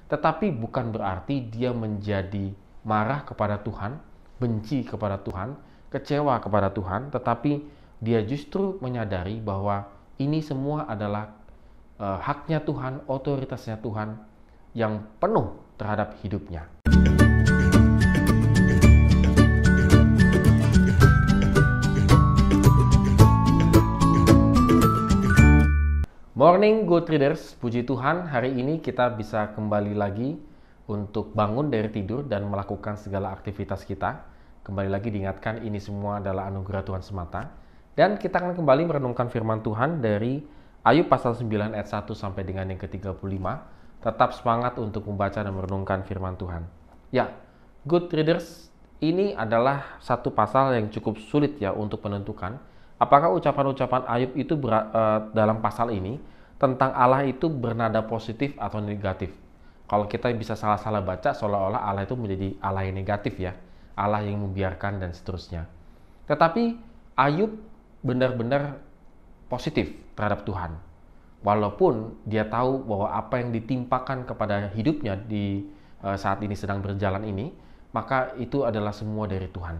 tetapi bukan berarti dia menjadi marah kepada Tuhan, benci kepada Tuhan, kecewa kepada Tuhan, tetapi dia justru menyadari bahwa ini semua adalah haknya Tuhan, otoritasnya Tuhan yang penuh terhadap hidupnya. Morning Good Readers, puji Tuhan hari ini kita bisa kembali lagi untuk bangun dari tidur dan melakukan segala aktivitas kita. Kembali lagi diingatkan ini semua adalah anugerah Tuhan semata. Dan kita akan kembali merenungkan firman Tuhan dari Ayub pasal 9 ayat 1 sampai dengan yang ke-35. Tetap semangat untuk membaca dan merenungkan firman Tuhan. Ya, Good Readers, ini adalah satu pasal yang cukup sulit ya untuk menentukan apakah ucapan-ucapan Ayub itu dalam pasal ini tentang Allah itu bernada positif atau negatif. Kalau kita bisa salah-salah baca seolah-olah Allah itu menjadi Allah yang negatif ya, Allah yang membiarkan dan seterusnya. Tetapi Ayub benar-benar positif terhadap Tuhan. Walaupun dia tahu bahwa apa yang ditimpakan kepada hidupnya di saat ini sedang berjalan ini, maka itu adalah semua dari Tuhan.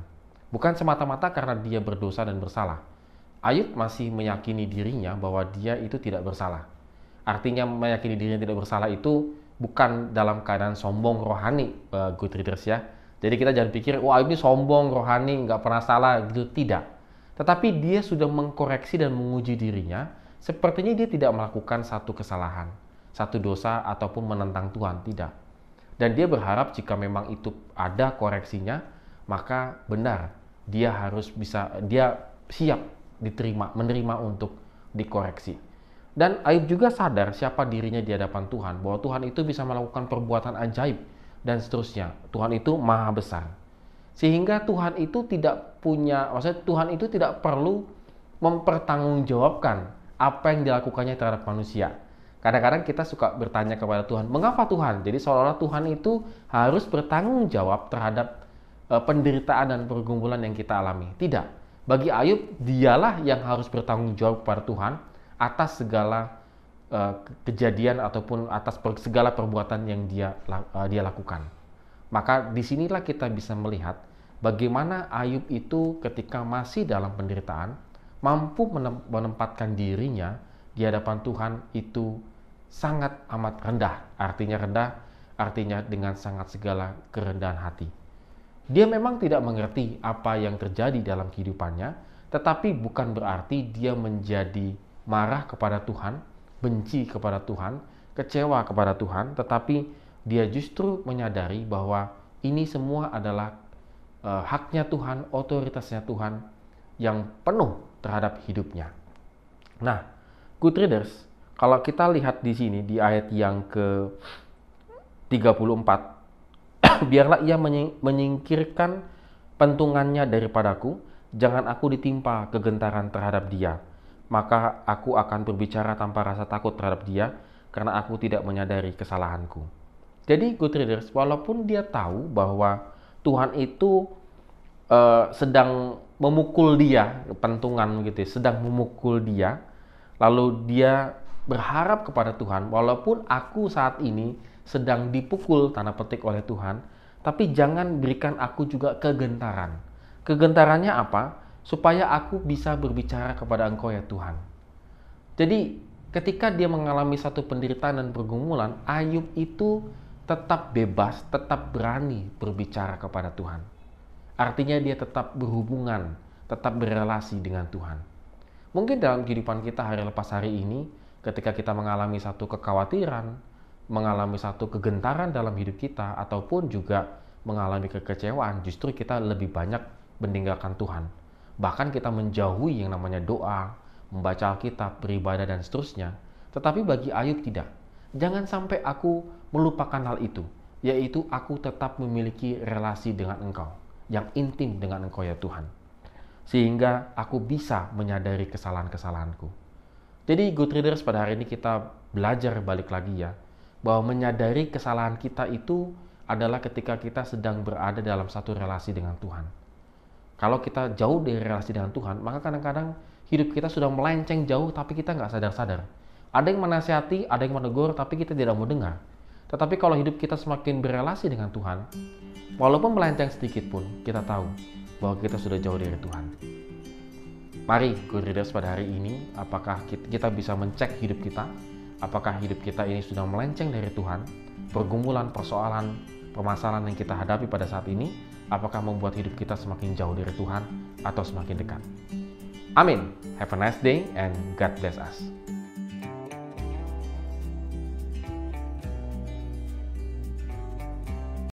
Bukan semata-mata karena dia berdosa dan bersalah. Ayub masih meyakini dirinya bahwa dia itu tidak bersalah. Artinya meyakini dirinya tidak bersalah itu bukan dalam keadaan sombong rohani, Good Readers ya. Jadi kita jangan pikir, wah Ayub ini sombong rohani, nggak pernah salah gitu, tidak. Tetapi dia sudah mengkoreksi dan menguji dirinya, sepertinya dia tidak melakukan satu kesalahan, satu dosa ataupun menentang Tuhan, tidak. Dan dia berharap jika memang itu ada koreksinya, maka benar dia harus bisa, dia siap menerima untuk dikoreksi. Dan Ayub juga sadar siapa dirinya di hadapan Tuhan, bahwa Tuhan itu bisa melakukan perbuatan ajaib dan seterusnya. Tuhan itu maha besar. Sehingga Tuhan itu tidak punya, maksudnya Tuhan itu tidak perlu mempertanggungjawabkan apa yang dilakukannya terhadap manusia. Kadang-kadang kita suka bertanya kepada Tuhan, mengapa Tuhan? Jadi seolah-olah Tuhan itu harus bertanggung jawab terhadap penderitaan dan pergumulan yang kita alami. Tidak. Bagi Ayub, dialah yang harus bertanggung jawab kepada Tuhan atas segala kejadian ataupun atas segala perbuatan yang dia lakukan. Maka disinilah kita bisa melihat bagaimana Ayub itu ketika masih dalam penderitaan mampu menempatkan dirinya di hadapan Tuhan itu sangat amat rendah. Artinya rendah, artinya dengan sangat segala kerendahan hati. Dia memang tidak mengerti apa yang terjadi dalam kehidupannya, tetapi bukan berarti dia menjadi marah kepada Tuhan, benci kepada Tuhan, kecewa kepada Tuhan, tetapi dia justru menyadari bahwa ini semua adalah haknya Tuhan, otoritasnya Tuhan yang penuh terhadap hidupnya. Nah, Good Readers, kalau kita lihat di sini di ayat yang ke-34, biarlah ia menyingkirkan pentungannya daripadaku, jangan aku ditimpa kegentaran terhadap dia. Maka aku akan berbicara tanpa rasa takut terhadap dia, karena aku tidak menyadari kesalahanku. Jadi Good Readers, walaupun dia tahu bahwa Tuhan itu sedang memukul dia, pentungan gitu, sedang memukul dia, lalu dia berharap kepada Tuhan, walaupun aku saat ini sedang dipukul tanda petik oleh Tuhan, tapi jangan berikan aku juga kegentaran. Kegentarannya apa? Supaya aku bisa berbicara kepada Engkau ya Tuhan. Jadi ketika dia mengalami satu penderitaan dan pergumulan, Ayub itu tetap bebas, tetap berani berbicara kepada Tuhan. Artinya dia tetap berhubungan, tetap berelasi dengan Tuhan. Mungkin dalam kehidupan kita hari lepas hari ini, ketika kita mengalami satu kekhawatiran, mengalami satu kegentaran dalam hidup kita, ataupun juga mengalami kekecewaan, justru kita lebih banyak meninggalkan Tuhan. Bahkan kita menjauhi yang namanya doa, membaca Alkitab, beribadah, dan seterusnya. Tetapi bagi Ayub tidak. Jangan sampai aku melupakan hal itu, yaitu aku tetap memiliki relasi dengan Engkau, yang intim dengan Engkau ya Tuhan. Sehingga aku bisa menyadari kesalahan-kesalahanku. Jadi Good Readers, pada hari ini kita belajar balik lagi ya, bahwa menyadari kesalahan kita itu adalah ketika kita sedang berada dalam satu relasi dengan Tuhan. Kalau kita jauh dari relasi dengan Tuhan, maka kadang-kadang hidup kita sudah melenceng jauh tapi kita nggak sadar-sadar. Ada yang menasihati, ada yang menegur, tapi kita tidak mau dengar. Tetapi kalau hidup kita semakin berelasi dengan Tuhan, walaupun melenceng sedikit pun, kita tahu bahwa kita sudah jauh dari Tuhan. Mari, Good Readers, pada hari ini, apakah kita bisa mencek hidup kita? Apakah hidup kita ini sudah melenceng dari Tuhan? Pergumulan, persoalan, permasalahan yang kita hadapi pada saat ini, apakah membuat hidup kita semakin jauh dari Tuhan atau semakin dekat? Amin. Have a nice day and God bless us.